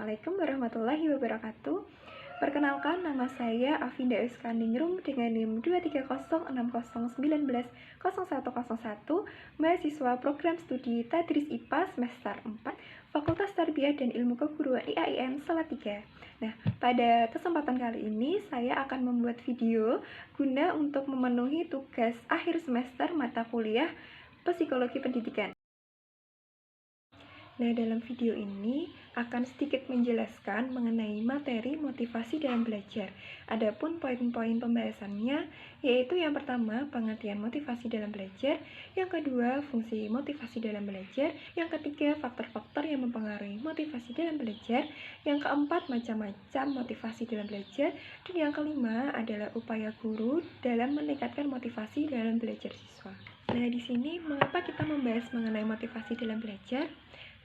Assalamualaikum warahmatullahi wabarakatuh. Perkenalkan, nama saya Afinda Euskandingrum dengan NIM 23060190101, mahasiswa program studi Tadris IPA semester 4, Fakultas Tarbiyah dan Ilmu Keguruan IAIN Salatiga. Nah, pada kesempatan kali ini saya akan membuat video guna untuk memenuhi tugas akhir semester mata kuliah Psikologi Pendidikan. Nah, dalam video ini akan sedikit menjelaskan mengenai materi motivasi dalam belajar. Adapun poin-poin pembahasannya yaitu yang pertama, pengertian motivasi dalam belajar, yang kedua, fungsi motivasi dalam belajar, yang ketiga, faktor-faktor yang mempengaruhi motivasi dalam belajar, yang keempat, macam-macam motivasi dalam belajar, dan yang kelima adalah upaya guru dalam meningkatkan motivasi dalam belajar siswa. Nah, di sini mengapa kita membahas mengenai motivasi dalam belajar?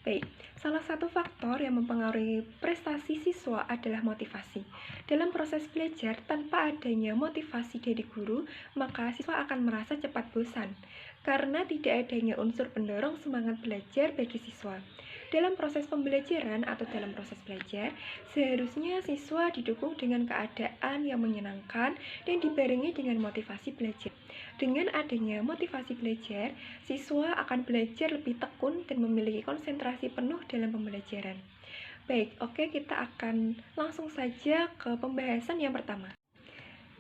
Baik, salah satu faktor yang mempengaruhi prestasi siswa adalah motivasi. Dalam proses belajar, tanpa adanya motivasi dari guru, maka siswa akan merasa cepat bosan, karena tidak adanya unsur pendorong semangat belajar bagi siswa. Dalam proses pembelajaran atau dalam proses belajar, seharusnya siswa didukung dengan keadaan yang menyenangkan dan dibarengi dengan motivasi belajar. Dengan adanya motivasi belajar, siswa akan belajar lebih tekun dan memiliki konsentrasi penuh dalam pembelajaran. Baik, oke, kita akan langsung saja ke pembahasan yang pertama.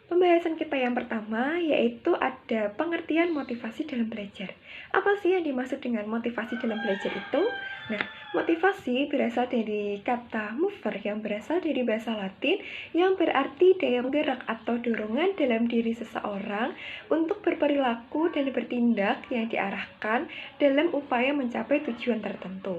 Pembahasan kita yang pertama yaitu ada pengertian motivasi dalam belajar. Apa sih yang dimaksud dengan motivasi dalam belajar itu? Nah, motivasi berasal dari kata mover yang berasal dari bahasa Latin yang berarti daya gerak atau dorongan dalam diri seseorang untuk berperilaku dan bertindak yang diarahkan dalam upaya mencapai tujuan tertentu.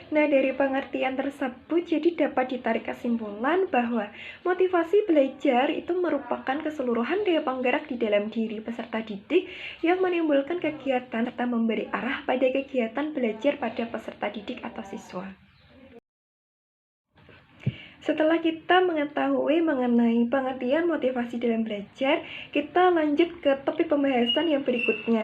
Nah, dari pengertian tersebut jadi dapat ditarik kesimpulan bahwa motivasi belajar itu merupakan keseluruhan daya penggerak di dalam diri peserta didik yang menimbulkan kegiatan serta memberi arah pada kegiatan belajar pada peserta didik atau siswa. Setelah kita mengetahui mengenai pengertian motivasi dalam belajar, kita lanjut ke topik pembahasan yang berikutnya.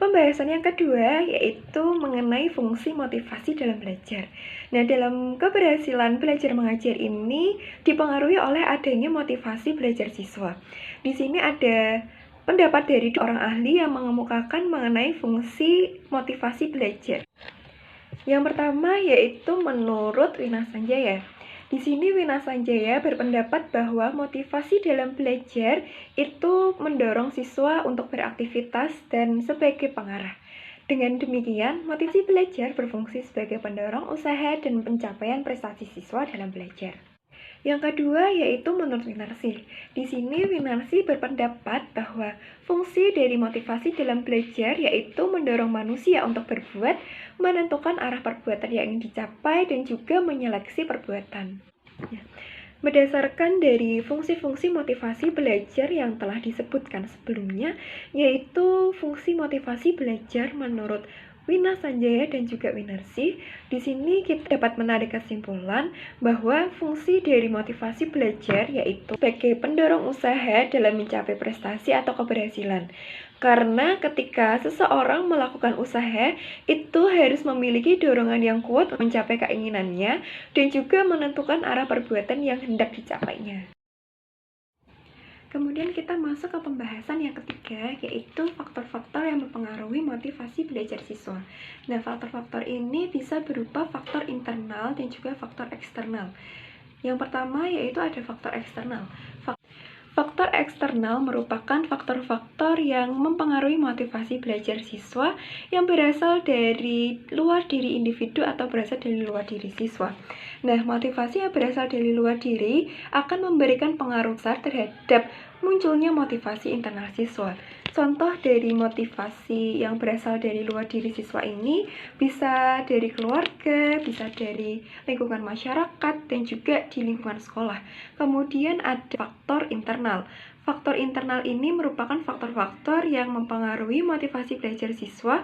Pembahasan yang kedua yaitu mengenai fungsi motivasi dalam belajar. Nah, dalam keberhasilan belajar mengajar ini dipengaruhi oleh adanya motivasi belajar siswa. Di sini ada pendapat dari orang ahli yang mengemukakan mengenai fungsi motivasi belajar. Yang pertama yaitu menurut Wina Sanjaya. Di sini Wina Sanjaya berpendapat bahwa motivasi dalam belajar itu mendorong siswa untuk beraktivitas dan sebagai pengarah. Dengan demikian, motivasi belajar berfungsi sebagai pendorong usaha dan pencapaian prestasi siswa dalam belajar. Yang kedua yaitu menurut Winarsih. Di sini Winarsih berpendapat bahwa fungsi dari motivasi dalam belajar yaitu mendorong manusia untuk berbuat, menentukan arah perbuatan yang ingin dicapai, dan juga menyeleksi perbuatan. Berdasarkan dari fungsi-fungsi motivasi belajar yang telah disebutkan sebelumnya, yaitu fungsi motivasi belajar menurut Wina Sanjaya dan juga Winarsih, di sini kita dapat menarik kesimpulan bahwa fungsi dari motivasi belajar yaitu sebagai pendorong usaha dalam mencapai prestasi atau keberhasilan. Karena ketika seseorang melakukan usaha, itu harus memiliki dorongan yang kuat untuk mencapai keinginannya dan juga menentukan arah perbuatan yang hendak dicapainya. Kemudian kita masuk ke pembahasan yang ketiga, yaitu faktor-faktor yang mempengaruhi motivasi belajar siswa. Nah, faktor-faktor ini bisa berupa faktor internal dan juga faktor eksternal. Yang pertama yaitu ada faktor eksternal. Faktor eksternal merupakan faktor-faktor yang mempengaruhi motivasi belajar siswa yang berasal dari luar diri individu atau berasal dari luar diri siswa. Nah, motivasi yang berasal dari luar diri akan memberikan pengaruh besar terhadap munculnya motivasi internal siswa. Contoh dari motivasi yang berasal dari luar diri siswa ini bisa dari keluarga, bisa dari lingkungan masyarakat, dan juga di lingkungan sekolah. Kemudian ada faktor internal. Faktor internal ini merupakan faktor-faktor yang mempengaruhi motivasi belajar siswa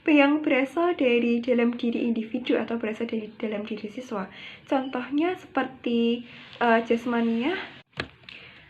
yang berasal dari dalam diri individu atau berasal dari dalam diri siswa. Contohnya seperti jasmaniah,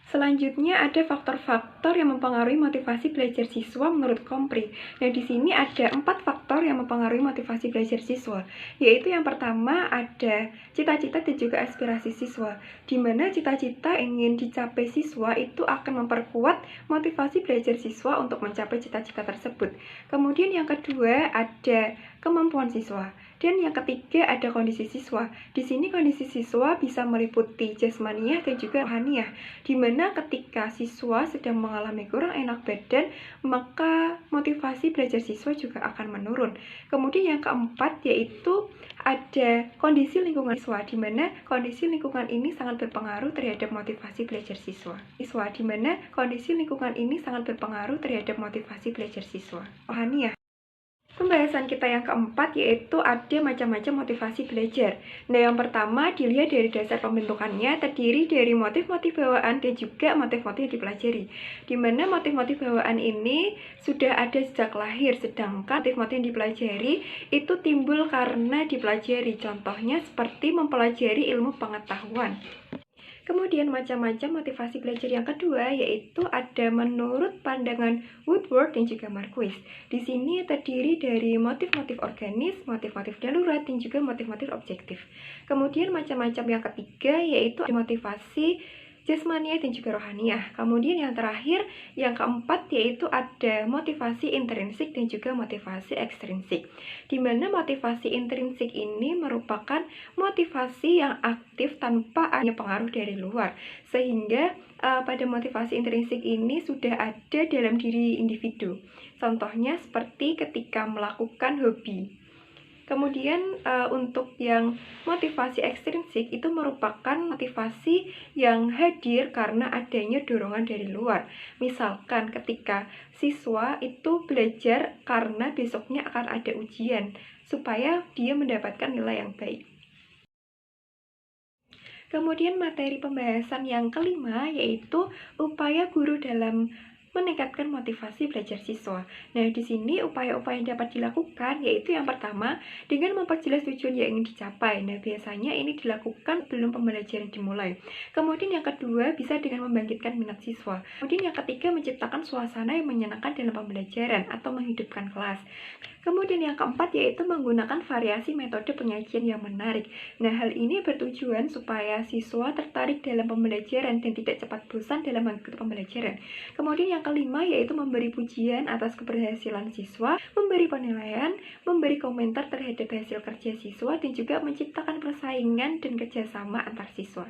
Selanjutnya ada faktor-faktor yang mempengaruhi motivasi belajar siswa menurut Kompri. Nah, di sini ada 4 faktor yang mempengaruhi motivasi belajar siswa, yaitu yang pertama ada cita-cita dan juga aspirasi siswa, di mana cita-cita ingin dicapai siswa itu akan memperkuat motivasi belajar siswa untuk mencapai cita-cita tersebut. Kemudian yang kedua ada kemampuan siswa. Dan yang ketiga ada kondisi siswa. Di sini kondisi siswa bisa meliputi jasmaniah dan juga rohaniah, di mana ketika siswa sedang mengalami kurang enak badan, maka motivasi belajar siswa juga akan menurun. Kemudian yang keempat yaitu ada kondisi lingkungan siswa, di mana kondisi lingkungan ini sangat berpengaruh terhadap motivasi belajar siswa. Di mana kondisi lingkungan ini sangat berpengaruh terhadap motivasi belajar siswa. Rohaniah. Pembahasan kita yang keempat yaitu ada macam-macam motivasi belajar. Nah, yang pertama dilihat dari dasar pembentukannya, terdiri dari motif-motif bawaan dan juga motif-motif yang dipelajari. Di mana motif-motif bawaan ini sudah ada sejak lahir, sedangkan motif-motif yang dipelajari itu timbul karena dipelajari. Contohnya seperti mempelajari ilmu pengetahuan. Kemudian macam-macam motivasi belajar yang kedua yaitu ada menurut pandangan Woodward dan juga Marquis. Di sini terdiri dari motif-motif organis, motif-motif darurat, dan juga motif-motif objektif. Kemudian macam-macam yang ketiga yaitu motivasi jasmaniah dan juga rohaniah. Kemudian yang terakhir, yang keempat yaitu ada motivasi intrinsik dan juga motivasi ekstrinsik. Di mana motivasi intrinsik ini merupakan motivasi yang aktif tanpa adanya pengaruh dari luar. Sehingga pada motivasi intrinsik ini sudah ada dalam diri individu. Contohnya seperti ketika melakukan hobi. Kemudian untuk yang motivasi ekstrinsik itu merupakan motivasi yang hadir karena adanya dorongan dari luar. Misalkan ketika siswa itu belajar karena besoknya akan ada ujian, supaya dia mendapatkan nilai yang baik. Kemudian materi pembahasan yang kelima yaitu upaya guru dalam meningkatkan motivasi belajar siswa. Nah, di sini upaya-upaya yang dapat dilakukan yaitu yang pertama dengan memperjelas tujuan yang ingin dicapai. Nah, biasanya ini dilakukan sebelum pembelajaran dimulai. Kemudian yang kedua bisa dengan membangkitkan minat siswa. Kemudian yang ketiga menciptakan suasana yang menyenangkan dalam pembelajaran atau menghidupkan kelas. Kemudian yang keempat yaitu menggunakan variasi metode penyajian yang menarik. Nah, hal ini bertujuan supaya siswa tertarik dalam pembelajaran dan tidak cepat bosan dalam mengikuti pembelajaran. Kemudian yang kelima yaitu memberi pujian atas keberhasilan siswa, memberi penilaian, memberi komentar terhadap hasil kerja siswa, dan juga menciptakan persaingan dan kerjasama antar siswa.